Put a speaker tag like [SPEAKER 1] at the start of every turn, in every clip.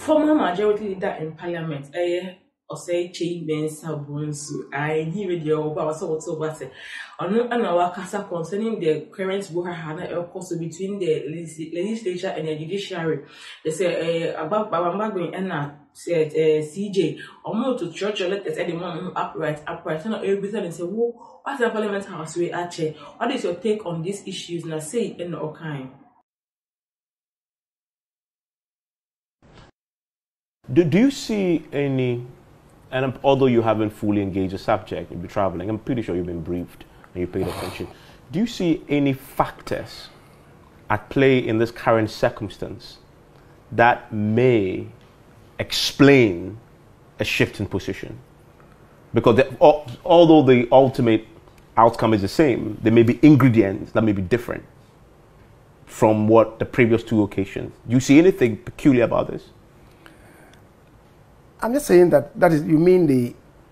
[SPEAKER 1] former majority leader in parliament, Osei Kyei Mensah Bonsu, I give it your about what's over say. On our casa concerning the current Buhari course between the legislature and the judiciary. They say about Babambagwin and said CJ almost to church letters at the moment upright, and everything and say, whoa, what's the parliament house we actually? What is your take on these issues? Now say in all kind.
[SPEAKER 2] Do you see any, and although you haven't fully engaged the subject, you'll be traveling, I'm pretty sure you've been briefed and you paid attention. Do you see any factors at play in this current circumstance that may explain a shift in position? Because although the ultimate outcome is the same, there may be ingredients that may be different from what the previous two occasions. Do you see anything peculiar about this?
[SPEAKER 3] I'm just saying that is, you mean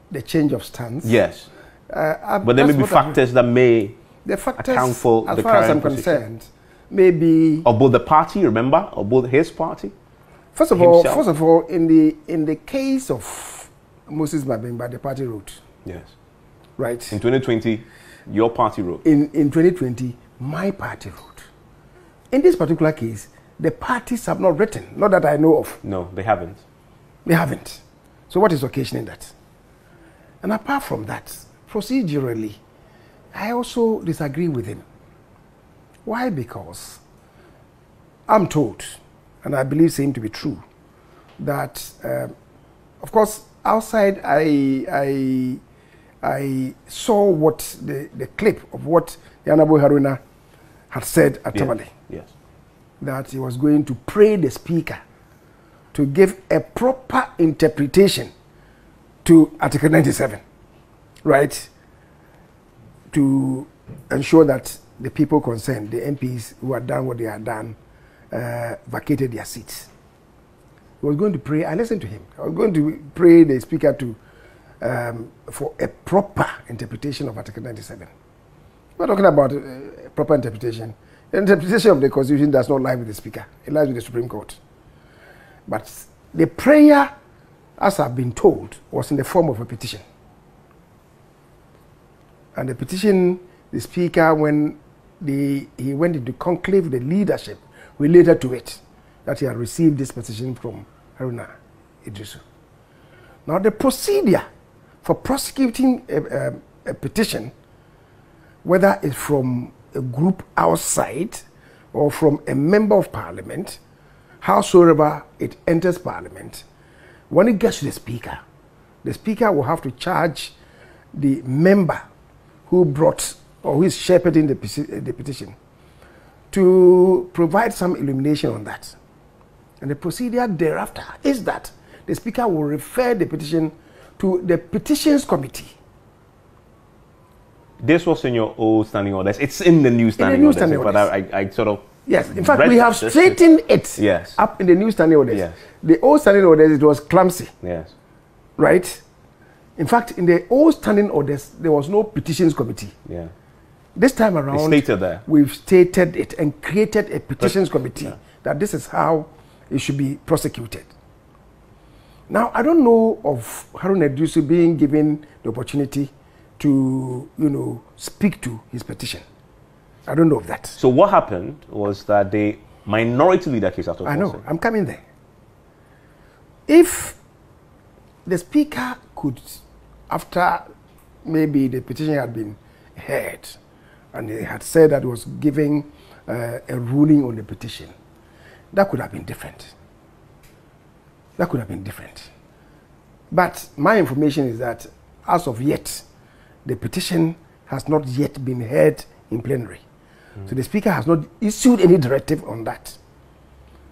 [SPEAKER 3] the change of stance?
[SPEAKER 2] Yes. But there may be factors that may account for
[SPEAKER 3] as
[SPEAKER 2] the
[SPEAKER 3] far as I'm
[SPEAKER 2] current
[SPEAKER 3] concerned, maybe
[SPEAKER 2] of both the party, remember, or both his party.
[SPEAKER 3] First of all, in the case of Moses Mabemba, the party wrote.
[SPEAKER 2] Yes.
[SPEAKER 3] Right.
[SPEAKER 2] In 2020, your party wrote.
[SPEAKER 3] In 2020, my party wrote. In this particular case, the parties have not written, not that I know of.
[SPEAKER 2] No, they haven't.
[SPEAKER 3] They haven't. So what is occasioning that? And apart from that, procedurally, I also disagree with him. Why? Because I'm told, and I believe same to be true, that of course outside I saw what the clip of what Honorable Haruna had said at Tamale.
[SPEAKER 2] Yes.
[SPEAKER 3] That he was going to pray the speaker to give a proper interpretation to Article 97, right? To ensure that the people concerned, the MPs who had done what they had done, vacated their seats. He was going to pray, I listened to him, I was going to pray the speaker to, for a proper interpretation of Article 97. We're talking about proper interpretation. The interpretation of the Constitution does not lie with the speaker, it lies with the Supreme Court. But the prayer, as I've been told, was in the form of a petition. And the petition, the speaker, when he went into conclave, the leadership related to it, that he had received this petition from Haruna Idrisu. Now the procedure for prosecuting a petition, whether it's from a group outside or from a member of parliament, howsoever it enters parliament, when it gets to the speaker will have to charge the member who brought or who is shepherding the petition to provide some illumination on that. And the procedure thereafter is that the speaker will refer the petition to the petitions committee.
[SPEAKER 2] This was in your old standing orders. It's in the new standing orders. But I sort of...
[SPEAKER 3] Yes, in fact, we have straightened it up in the new standing orders.
[SPEAKER 2] Yes.
[SPEAKER 3] The old standing orders, it was clumsy.
[SPEAKER 2] Yes.
[SPEAKER 3] Right? In fact, in the old standing orders, there was no petitions committee.
[SPEAKER 2] Yeah.
[SPEAKER 3] This time around, we've stated it and created a petitions committee that this is how it should be prosecuted. Now, I don't know of Haruna Idrisu being given the opportunity to, speak to his petition. I don't know of that.
[SPEAKER 2] So what happened was that the minority leader case after
[SPEAKER 3] I know, I'm coming there. If the speaker could, after maybe the petition had been heard, and he had said that he was giving a ruling on the petition, that could have been different. That could have been different. But my information is that, as of yet, the petition has not yet been heard in plenary. So the speaker has not issued any directive on that.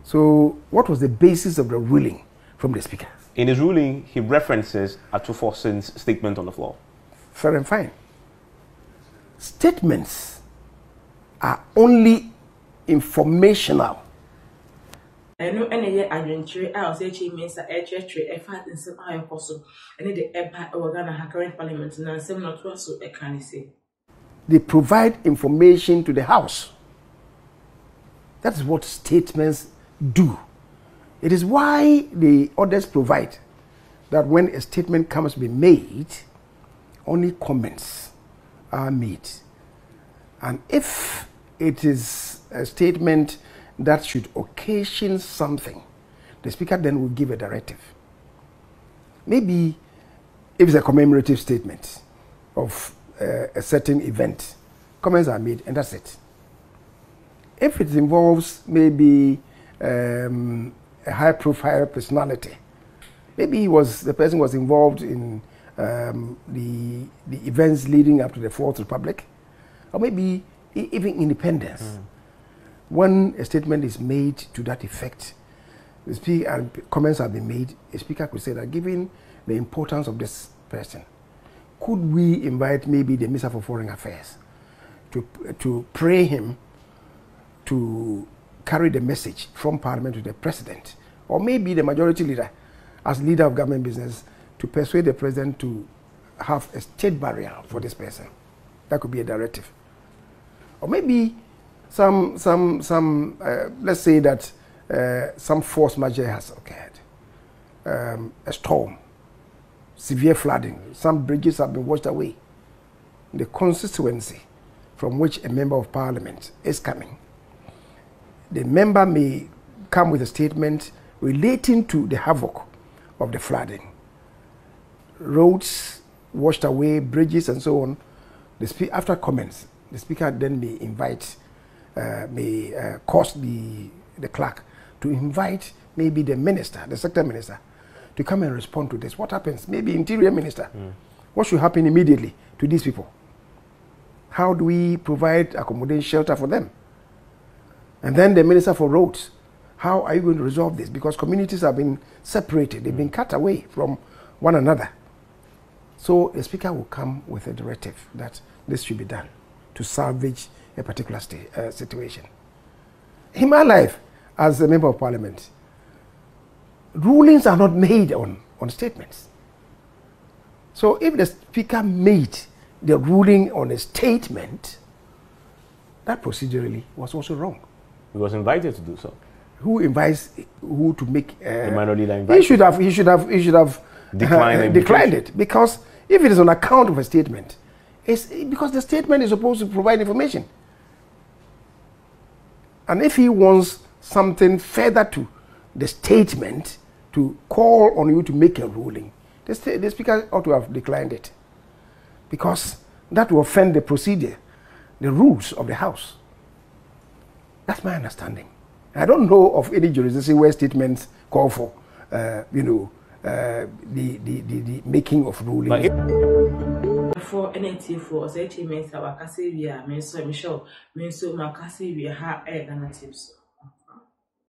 [SPEAKER 3] So what was the basis of the ruling from the speaker?
[SPEAKER 2] In his ruling, he references Atuforsen's statement on the floor.
[SPEAKER 3] Fair and fine. Statements are only informational.
[SPEAKER 1] I know any adventure. I was actually Mensah a fat in some higher cost. And the empire organ current parliament and some not so a can say.
[SPEAKER 3] They provide information to the House. That's what statements do. It is why the orders provide that when a statement comes to be made, only comments are made. And if it is a statement that should occasion something, the Speaker then will give a directive. Maybe if it's a commemorative statement of a certain event, comments are made and that's it. If it involves maybe a high-profile personality, maybe the person was involved in the events leading up to the Fourth Republic, or maybe even independence. When a statement is made to that effect, the Speaker and comments have been made, a Speaker could say that given the importance of this person, could we invite maybe the Minister for Foreign Affairs to pray him to carry the message from Parliament to the President, or maybe the Majority Leader as leader of government business to persuade the President to have a state barrier for this person. That could be a directive. Or maybe let's say that some force majeure has occurred, a storm, severe flooding, some bridges have been washed away. The constituency from which a member of Parliament is coming, the member may come with a statement relating to the havoc of the flooding. Roads washed away, bridges and so on. After comments, the Speaker then may invite, cause the clerk to invite maybe the minister, the sector minister, to come and respond to this. What happens? Maybe Interior Minister. What should happen immediately to these people? How do we provide accommodation, shelter for them? And then the Minister for Roads. How are you going to resolve this? Because communities have been separated. They've been cut away from one another. So the Speaker will come with a directive that this should be done to salvage a particular situation. In my life, as a member of Parliament, rulings are not made on statements. So if the Speaker made the ruling on a statement, that procedurally was also wrong.
[SPEAKER 2] He was invited to do so.
[SPEAKER 3] Who invites who to make?
[SPEAKER 2] The minority leader invited.
[SPEAKER 3] He should have declined it, because if it is on account of a statement, it's because the statement is supposed to provide information. And if he wants something further to the statement to call on you to make a ruling, the Speaker ought to have declined it, because that will offend the procedure, the rules of the House. That's my understanding. I don't know of any jurisdiction where statements call for, the making of rulings.
[SPEAKER 1] For NAT for Osei Mensah wakasi via Mensah Michelle Mensah makasi via her Ghanatube.